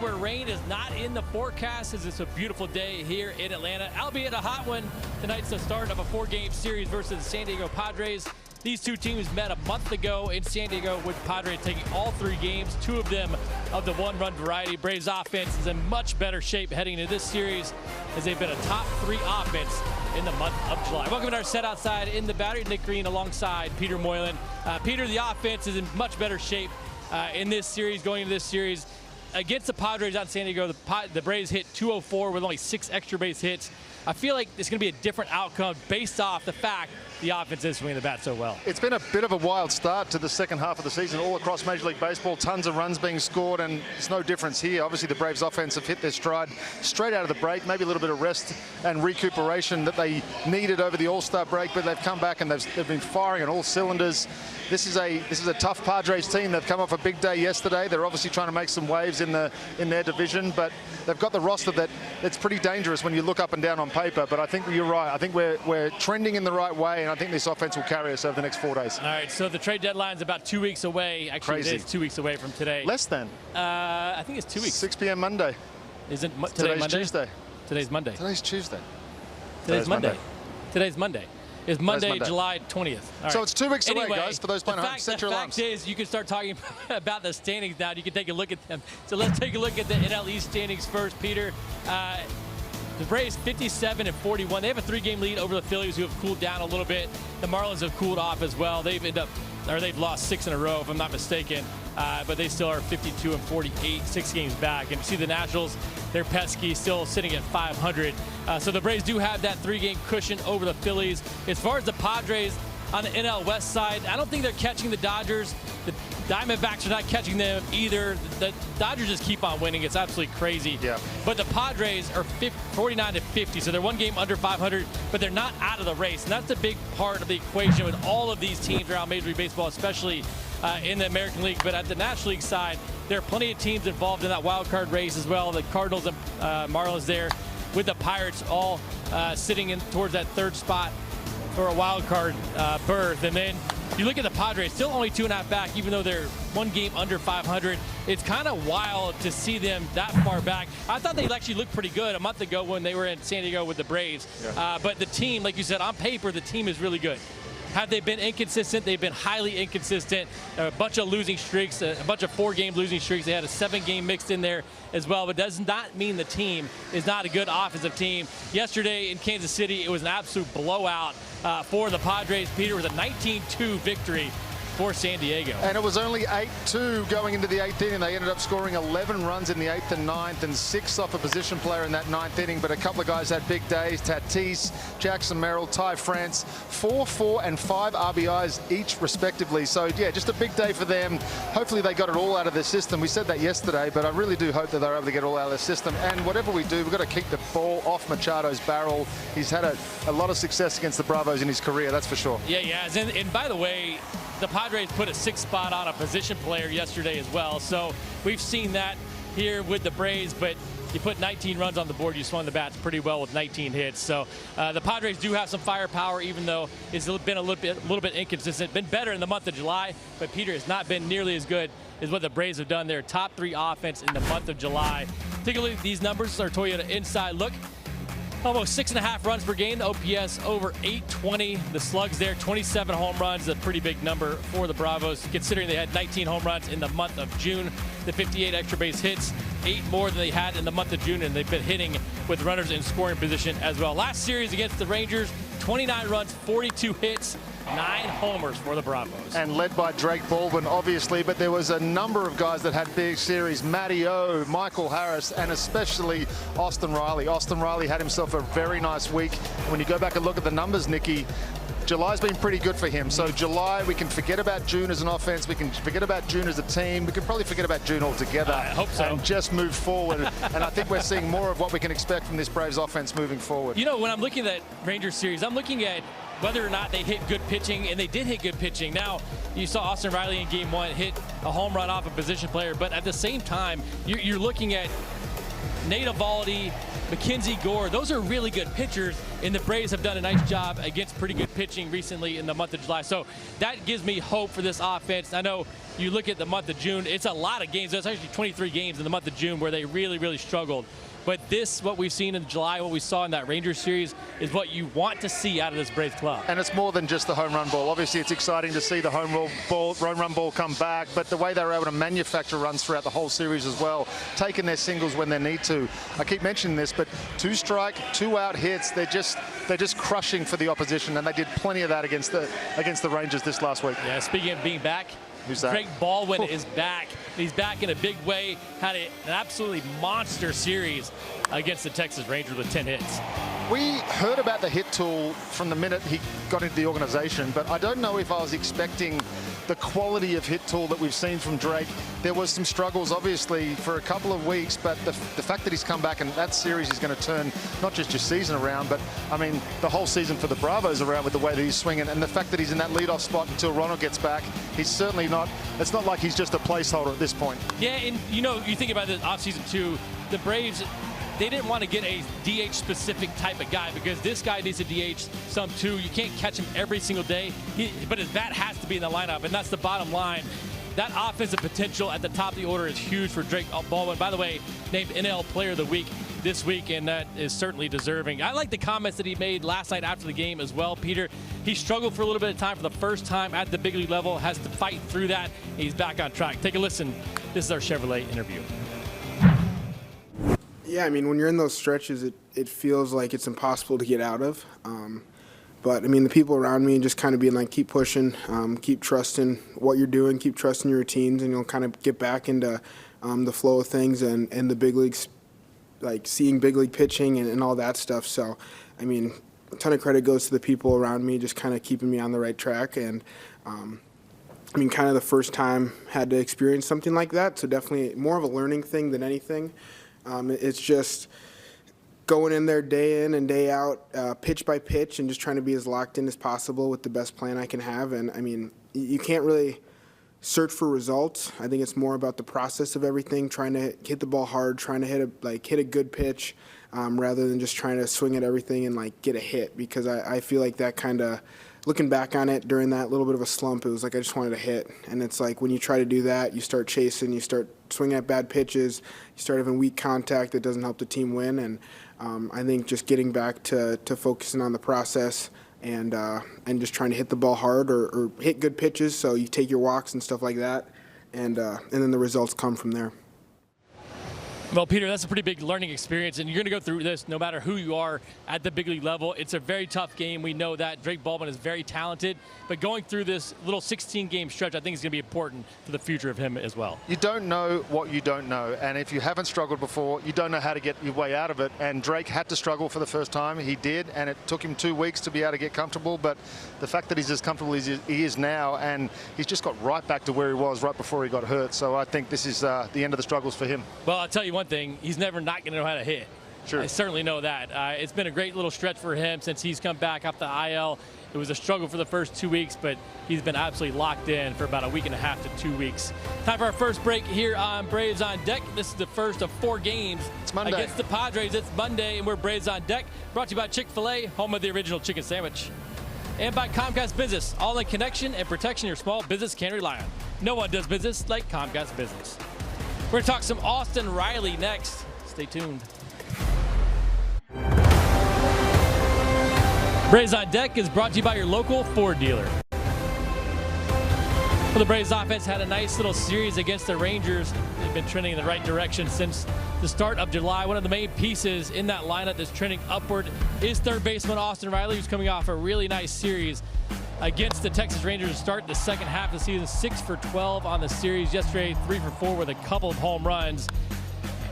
where rain is not in the forecast, as it's a beautiful day here in Atlanta, albeit a hot one. Tonight's the start of a 4-game series versus the San Diego Padres. These two teams met a month ago in San Diego, with Padres taking all 3 games, 2 of them of the one-run variety. Braves offense is in much better shape heading into this series, as they've been a top 3 offense in the month of July. Welcome to our set outside in the Battery. Nick Green alongside Peter Moylan. Peter, the offense is in much better shape in this series, going into this series. Against the Padres out in San Diego, the Braves hit 204 with only 6 extra base hits. I feel like it's going to be a different outcome based off the fact the offense is swinging the bat so well. It's been a bit of a wild start to the second half of the season all across Major League Baseball. Tons of runs being scored, and it's no difference here. Obviously, the Braves offense have hit their stride straight out of the break. Maybe a little bit of rest and recuperation that they needed over the All-Star break, but they've come back and they've been firing on all cylinders. This is a tough Padres team. They've come off a big day yesterday. They're obviously trying to make some waves in their division, but they've got the roster that's pretty dangerous when you look up and down on paper. But I think you're right. I think we're trending in the right way, and I think this offense will carry us over the next 4 days. All right, so the trade deadline's about 2 weeks away. Actually, Crazy. it is 2 weeks away from today. Less than. I think it's 2 weeks. 6 p.m. Monday. Isn't today Today's Monday? Tuesday. Today's Monday. Today's Tuesday. Today's Monday. Today's Monday. It's Monday, Monday. July 20th. All So right. it's 2 weeks away, Anyway, guys, for those playing home. Set your alarms. The fact is, you can start talking about the standings now. You can take a look at them. So let's take a look at the NL East standings first, Peter. The Braves 57-41. They have a 3-game lead over the Phillies, who have cooled down a little bit. The Marlins have cooled off as well. They've lost 6 in a row, if I'm not mistaken. But they still are 52-48, 6 games back. And you see the Nationals, they're pesky, still sitting at 500. So the Braves do have that 3-game cushion over the Phillies. As far as the Padres on the NL West side, I don't think they're catching the Dodgers. The Diamondbacks are not catching them either. The Dodgers just keep on winning. It's absolutely crazy. Yeah. But the Padres are 49-50, so they're 1 game under 500, but they're not out of the race. And that's a big part of the equation with all of these teams around Major League Baseball, especially in the American League. But at the National League side, there are plenty of teams involved in that wild card race as well. The Cardinals and Marlins there, with the Pirates all sitting in towards that 3rd spot for a wild card berth. And then you look at the Padres, still only 2.5 back, even though they're 1 game under 500. It's kind of wild to see them that far back. I thought they actually looked pretty good a month ago when they were in San Diego with the Braves. Yeah. But the team, like you said, on paper, the team is really good. Have they been inconsistent? They've been highly inconsistent. A bunch of losing streaks, a bunch of 4-game losing streaks. They had a 7-game mixed in there as well, but does not mean the team is not a good offensive team. Yesterday in Kansas City, it was an absolute blowout for the Padres. Peter, was a 19-2 victory for San Diego. And it was only 8-2 going into the 8th inning. They ended up scoring 11 runs in the 8th and 9th and 6 off a position player in that 9th inning. But a couple of guys had big days. Tatis, Jackson Merrill, Ty France, 4, 4, and 5 RBIs each respectively. So, yeah, just a big day for them. Hopefully they got it all out of their system. We said that yesterday, but I really do hope that they're able to get it all out of their system. And whatever we do, we've got to keep the ball off Machado's barrel. He's had a lot of success against the Bravos in his career, that's for sure. Yeah, he has. And by the way, the Padres put a 6th spot on a position player yesterday as well. So we've seen that here with the Braves, but you put 19 runs on the board, you swung the bats pretty well with 19 hits. So the Padres do have some firepower, even though it's been a little bit inconsistent. Been better in the month of July, but Peter has not been nearly as good as what the Braves have done. Their top 3 offense in the month of July. Take a look at these numbers. Our Toyota Inside Look. Almost 6.5 runs per game. The OPS over 820. The slugs there, 27 home runs, a pretty big number for the Bravos, considering they had 19 home runs in the month of June. The 58 extra base hits, 8 more than they had in the month of June, and they've been hitting with runners in scoring position as well. Last series against the Rangers, 29 runs, 42 hits, 9 homers for the Bravos. And led by Drake Baldwin, obviously, but there was a number of guys that had big series. Matty O, Michael Harris, and especially Austin Riley. Austin Riley had himself a very nice week. When you go back and look at the numbers, Nicky, July's been pretty good for him. So July, we can forget about June as an offense. We can forget about June as a team. We can probably forget about June altogether. I hope so. And just move forward. And I think we're seeing more of what we can expect from this Braves offense moving forward. You know, when I'm looking at that Rangers series, I'm looking at whether or not they hit good pitching, and they did hit good pitching. Now, you saw Austin Riley in Game 1 hit a home run off a position player, but at the same time, you're looking at Nate Eovaldi, Mackenzie Gore. Those are really good pitchers, and the Braves have done a nice job against pretty good pitching recently in the month of July. So that gives me hope for this offense. I know you look at the month of June, it's a lot of games. There's actually 23 games in the month of June where they really, really struggled. But this, what we've seen in July, what we saw in that Rangers series, is what you want to see out of this Braves club. And it's more than just the home run ball. Obviously, it's exciting to see the home run ball come back, but the way they were able to manufacture runs throughout the whole series as well, taking their singles when they need to. I keep mentioning this, but 2 strike, 2 out hits, they're just crushing for the opposition, and they did plenty of that against the Rangers this last week. Yeah, speaking of being back, who's that? Drake Baldwin is back. He's back in a big way. Had an absolutely monster series against the Texas Rangers with 10 hits. We heard about the hit tool from the minute he got into the organization, but I don't know if I was expecting the quality of hit tool that we've seen from Drake. There was some struggles, obviously, for a couple of weeks, but the fact that he's come back and that series is going to turn not just your season around, but, I mean, the whole season for the Bravos around with the way that he's swinging, and the fact that he's in that leadoff spot until Ronald gets back, he's certainly not, it's not like he's just a placeholder at this point. Yeah, and, you know, you think about the offseason, too, the Braves, they didn't want to get a DH-specific type of guy because this guy needs a DH some too. You can't catch him every single day, but his bat has to be in the lineup, and that's the bottom line. That offensive potential at the top of the order is huge for Drake Baldwin. By the way, named NL Player of the Week this week, and that is certainly deserving. I like the comments that he made last night after the game as well, Peter. He struggled for a little bit of time for the first time at the big league level, has to fight through that. He's back on track. Take a listen. This is our Chevrolet interview. Yeah, I mean, when you're in those stretches, it feels like it's impossible to get out of. But, I mean, the people around me just kind of being like, keep pushing, keep trusting what you're doing, keep trusting your routines, and you'll kind of get back into the flow of things and the big leagues, like seeing big league pitching and all that stuff. So, I mean, a ton of credit goes to the people around me just kind of keeping me on the right track. And, I mean, kind of the first time had to experience something like that, so definitely more of a learning thing than anything. It's just going in there day in and day out, pitch by pitch, and just trying to be as locked in as possible with the best plan I can have. And, I mean, you can't really search for results. I think it's more about the process of everything, trying to hit the ball hard, trying to hit a good pitch, rather than just trying to swing at everything and, like, get a hit. Because I feel like that kind of, looking back on it during that little bit of a slump, it was like I just wanted to hit. And it's like when you try to do that, you start chasing, you start swinging at bad pitches, you start having weak contact that doesn't help the team win. And I think just getting back to focusing on the process and just trying to hit the ball hard or hit good pitches, so you take your walks and stuff like that, and then the results come from there. Well, Peter, that's a pretty big learning experience, and you're going to go through this no matter who you are at the big league level. It's a very tough game. We know that. Drake Baldwin is very talented, but going through this little 16-game stretch, I think is going to be important for the future of him as well. You don't know what you don't know, and if you haven't struggled before, you don't know how to get your way out of it. And Drake had to struggle for the first time. He did, and it took him 2 weeks to be able to get comfortable, but the fact that he's as comfortable as he is now, and he's just got right back to where he was right before he got hurt. So I think this is the end of the struggles for him. Well, I'll tell you one thing. He's never not going to know how to hit. Sure. I certainly know that. It's been a great little stretch for him since he's come back off the IL. It was a struggle for the first 2 weeks, but he's been absolutely locked in for about a week and a half to 2 weeks. Time for our first break here on Braves on Deck. This is the first of 4 games against the Padres. It's Monday, and we're Braves on Deck. Brought to you by Chick-fil-A, home of the original chicken sandwich. And by Comcast Business, all in connection and protection your small business can rely on. No one does business like Comcast Business. We're going to talk some Austin Riley next. Stay tuned. Braves on Deck is brought to you by your local Ford dealer. Well, the Braves offense had a nice little series against the Rangers. They've been trending in the right direction since the start of July. One of the main pieces in that lineup that's trending upward is third baseman Austin Riley, who's coming off a really nice series against the Texas Rangers to start the second half of the season. 6 for 12 on the series. Yesterday, 3 for 4 with a couple of home runs.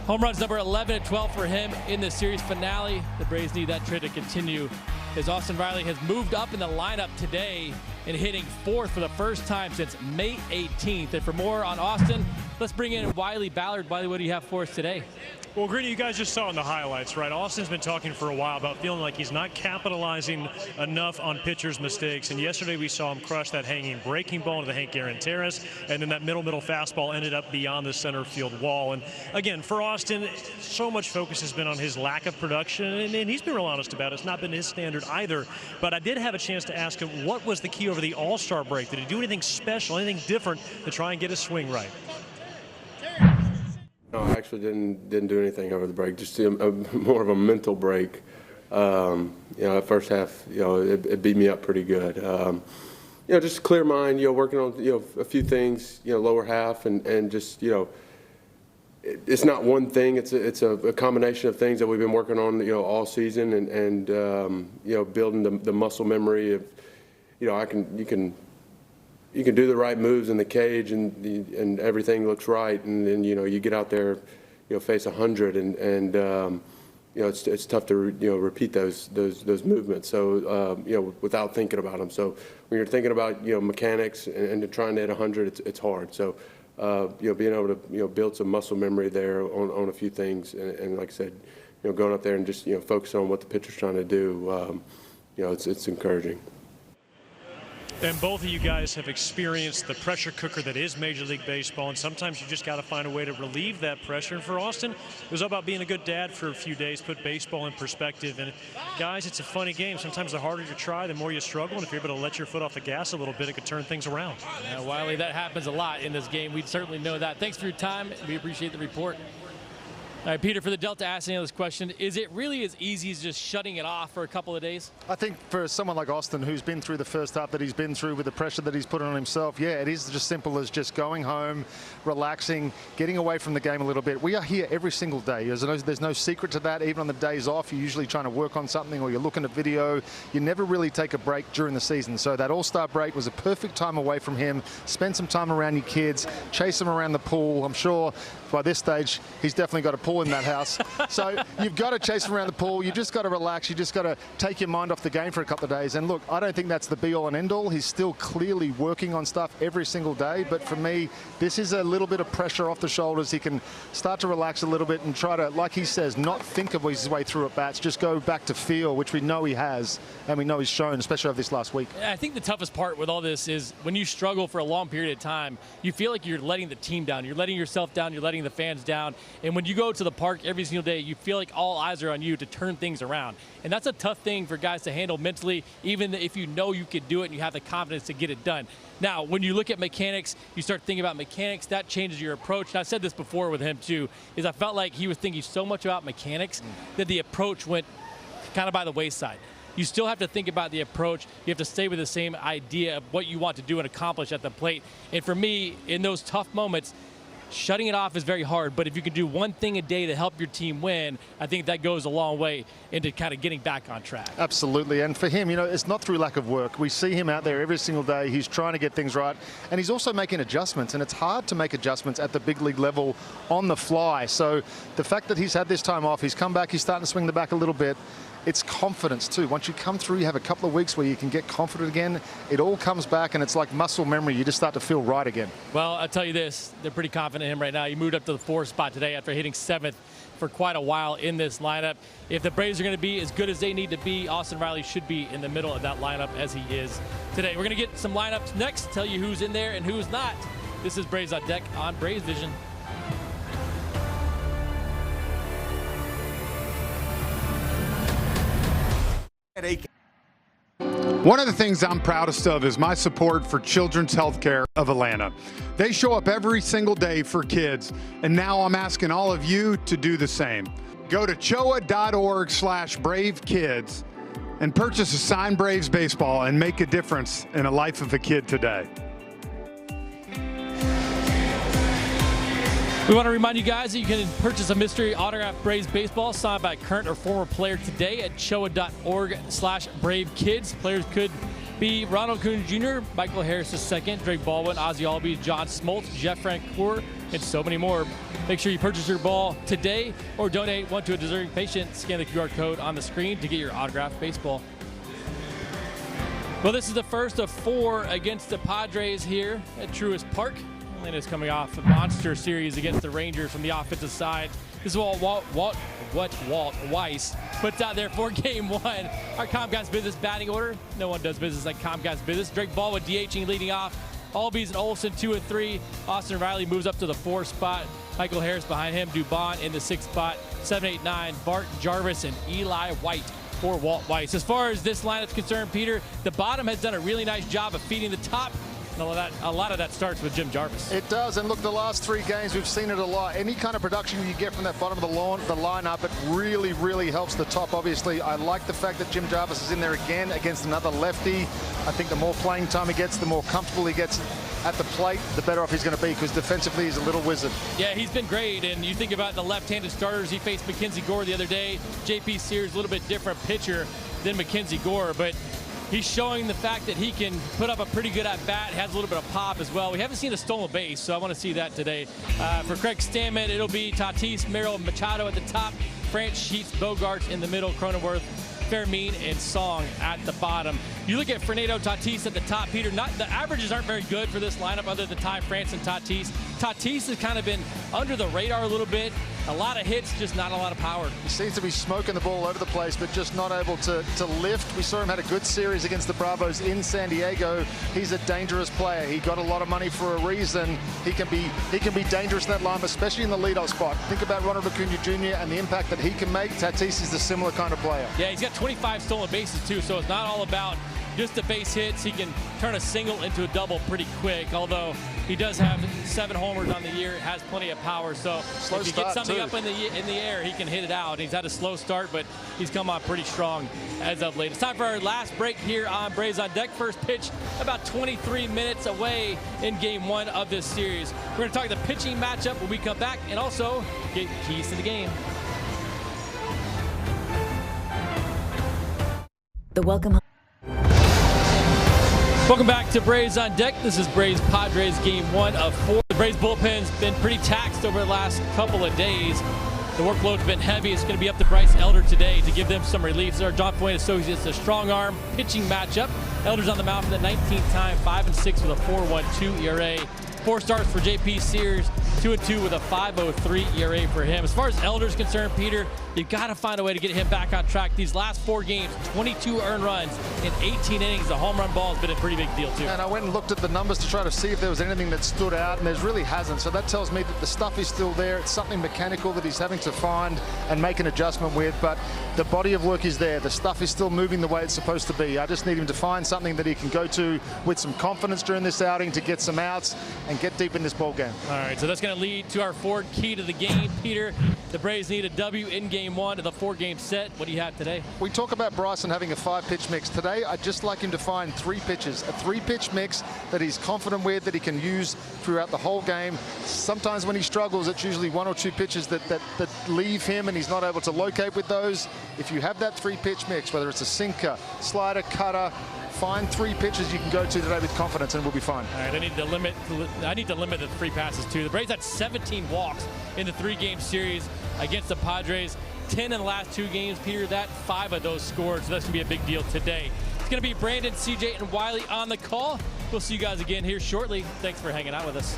Home runs number 11 and 12 for him in the series finale. The Braves need that trend to continue as Austin Riley has moved up in the lineup today and hitting 4th for the first time since May 18th. And for more on Austin, Let's bring in Wiley Ballard. Wiley, what do you have for us today? Well, Greeny, you guys just saw in the highlights, right? Austin's been talking for a while about feeling like he's not capitalizing enough on pitchers' mistakes. And yesterday we saw him crush that hanging breaking ball into the Hank Aaron Terrace, and then that middle fastball ended up beyond the center field wall. And again, for Austin, so much focus has been on his lack of production, and he's been real honest about it. It's not been his standard either. But I did have a chance to ask him what was the key over the All-Star break. Did he do anything special, anything different to try and get his swing right? No, I actually didn't do anything over the break. Just more of a mental break. The first half, it beat me up pretty good. Just a clear mind. Working on a few things. Lower half and just it's not one thing. It's a combination of things that we've been working on all season and building the muscle memory of you can do the right moves in the cage and everything looks right, and then you get out there, face 100 and it's tough to repeat those movements. So without thinking about them. So when you're thinking about mechanics and trying to hit 100, it's hard. So being able to build some muscle memory there on a few things, and like I said, going up there and just focus on what the pitcher's trying to do. It's encouraging. And both of you guys have experienced the pressure cooker that is Major League Baseball, and sometimes you just got to find a way to relieve that pressure. And for Austin, it was all about being a good dad for a few days, put baseball in perspective. And guys, it's a funny game. Sometimes the harder you try, the more you struggle. And if you're able to let your foot off the gas a little bit, it could turn things around. Yeah, Wiley, that happens a lot in this game. We certainly know that. Thanks for your time. We appreciate the report. All right, Peter, for the Delta asking this question, is it really as easy as just shutting it off for a couple of days? I think for someone like Austin, who's been through the first half that he's been through with the pressure that he's put on himself, yeah, it is just simple as just going home, relaxing, getting away from the game a little bit. We are here every single day. There's no secret to that. Even on the days off, you're usually trying to work on something or you're looking at video. You never really take a break during the season. So that All-Star break was a perfect time away from him. Spend some time around your kids, chase them around the pool. I'm sure by this stage, he's definitely got a pool in that house. So you've got to chase him around the pool. You just got to relax. You just got to take your mind off the game for a couple of days. And look, I don't think that's the be-all and end-all. He's still clearly working on stuff every single day. But for me, this is a little bit of pressure off the shoulders. He can start to relax a little bit and try to, like he says, not think of his way through at bats. Just go back to feel, which we know he has and we know he's shown, especially over this last week. I think the toughest part with all this is when you struggle for a long period of time, you feel like you're letting the team down. You're letting yourself down. You're letting the fans down. And when you go to the park every single day, you feel like all eyes are on you to turn things around. And that's a tough thing for guys to handle mentally, even if you know you could do it and you have the confidence to get it done. Now, when you look at mechanics, you start thinking about mechanics, that changes your approach. And I said this before with him too, is I felt like he was thinking so much about mechanics that the approach went kind of by the wayside. You still have to think about the approach. You have to stay with the same idea of what you want to do and accomplish at the plate. And for me, in those tough moments, shutting it off is very hard, but if you can do one thing a day to help your team win, I think that goes a long way into kind of getting back on track. Absolutely, and for him, it's not through lack of work. We see him out there every single day. He's trying to get things right, and he's also making adjustments, and it's hard to make adjustments at the big league level on the fly. So the fact that he's had this time off, he's come back, he's starting to swing the bat a little bit. It's confidence too. Once you come through, you have a couple of weeks where you can get confident again. It all comes back, and it's like muscle memory. You just start to feel right again. Well, I'll tell you this. They're pretty confident in him right now. He moved up to the 4th spot today after hitting 7th for quite a while in this lineup. If the Braves are going to be as good as they need to be, Austin Riley should be in the middle of that lineup as he is today. We're going to get some lineups next, tell you who's in there and who's not. This is Braves on Deck on Braves Vision. One of the things I'm proudest of is my support for Children's Healthcare of Atlanta. They show up every single day for kids, and now I'm asking all of you to do the same. Go to choa.org/bravekids and purchase a signed Braves baseball and make a difference in the life of a kid today. We want to remind you guys that you can purchase a mystery autographed Braves baseball signed by a current or former player today at choa.org/bravekids. Players could be Ronald Acuña Jr., Michael Harris II, Drake Baldwin, Ozzie Albies, John Smoltz, Jeff Francoeur, and so many more. Make sure you purchase your ball today or donate one to a deserving patient. Scan the QR code on the screen to get your autographed baseball. Well, this is the first of 4 against the Padres here at Truist Park. Atlanta's coming off a monster series against the Rangers from the offensive side. This is what Walt Weiss puts out there for Game 1. Our Comcast Business batting order. No one does business like Comcast Business. Drake Baldwin DHing leading off. Albies and Olsen 2 and 3. Austin Riley moves up to the 4th spot. Michael Harris behind him. Dubon in the 6th spot. 7, 8, 9. Bart Jarvis and Eli White for Walt Weiss. As far as this lineup is concerned, Peter, the bottom has done a really nice job of feeding the top. And a lot of that starts with Jim Jarvis. It does, and look, the last 3 games, we've seen it a lot. Any kind of production you get from that bottom of the lineup, it really, really helps the top, obviously. I like the fact that Jim Jarvis is in there again against another lefty. I think the more playing time he gets, the more comfortable he gets at the plate, the better off he's going to be, because defensively he's a little wizard. Yeah, he's been great, and you think about the left-handed starters. He faced Mackenzie Gore the other day. JP Sears, a little bit different pitcher than Mackenzie Gore, but he's showing the fact that he can put up a pretty good at-bat, has a little bit of pop as well. We haven't seen a stolen base, so I want to see that today. For Craig Stammen, it'll be Tatis, Merrill, Machado at the top, France, Sheets, Bogarts in the middle, Cronenworth, Fermin, and Song at the bottom. You look at Fernando Tatis at the top, Peter, the averages aren't very good for this lineup other than Ty France and Tatis. Tatis has kind of been under the radar a little bit. A lot of hits, just not a lot of power. He seems to be smoking the ball over the place, but just not able to lift. We saw him had a good series against the Bravos in San Diego. He's a dangerous player. He got a lot of money for a reason. He can be dangerous in that lineup, especially in the leadoff spot. Think about Ronald Acuna Jr. and the impact that he can make. Tatis is a similar kind of player. Yeah, he's got 25 stolen bases too, so it's not all about just the base hits. He can turn a single into a double pretty quick, although he does have 7 homers on the year, has plenty of power, so if you get something up in the air, he can hit it out. He's had a slow start, but he's come on pretty strong as of late. It's time for our last break here on Braves on Deck. First pitch about 23 minutes away in Game 1 of this series. We're going to talk the pitching matchup when we come back, and also get keys to the game. Welcome back to Braves on Deck. This is Braves Padres Game 1 of 4. The Braves bullpen's been pretty taxed over the last couple of days. The workload's been heavy. It's going to be up to Bryce Elder today to give them some relief. This is our John Fuentes Associates, a strong arm pitching matchup. Elder's on the mound for the 19th time, 5-6 with a 4.12 ERA. 4 starts for JP Sears, 2-2 with a 5.03 ERA for him. As far as Elder's concerned, Peter, you've got to find a way to get him back on track. These last 4 games, 22 earned runs in 18 innings. The home run ball has been a pretty big deal too. And I went and looked at the numbers to try to see if there was anything that stood out, and there really hasn't. So that tells me that the stuff is still there. It's something mechanical that he's having to find and make an adjustment with, but the body of work is there. The stuff is still moving the way it's supposed to be. I just need him to find something that he can go to with some confidence during this outing to get some outs and get deep in this ball game. All right, so that's going to lead to our 4th key to the game, Peter. The Braves need a W in Game 1 of the 4-game set. What do you have today? We talk about Bryson having a 5-pitch mix. Today, I'd just like him to find 3 pitches, a 3-pitch mix that he's confident with, that he can use throughout the whole game. Sometimes when he struggles, it's usually 1 or 2 pitches that leave him and he's not able to locate with those. If you have that 3-pitch mix, whether it's a sinker, slider, cutter, find 3 pitches you can go to today with confidence and we'll be fine. All right, I need to limit the free passes too. The Braves had 17 walks in the 3-game series against the Padres. 10 in the last 2 games, Peter. That 5 of those scored, so that's gonna be a big deal today. It's gonna be Brandon, CJ, and Wiley on the call. We'll see you guys again here shortly. Thanks for hanging out with us.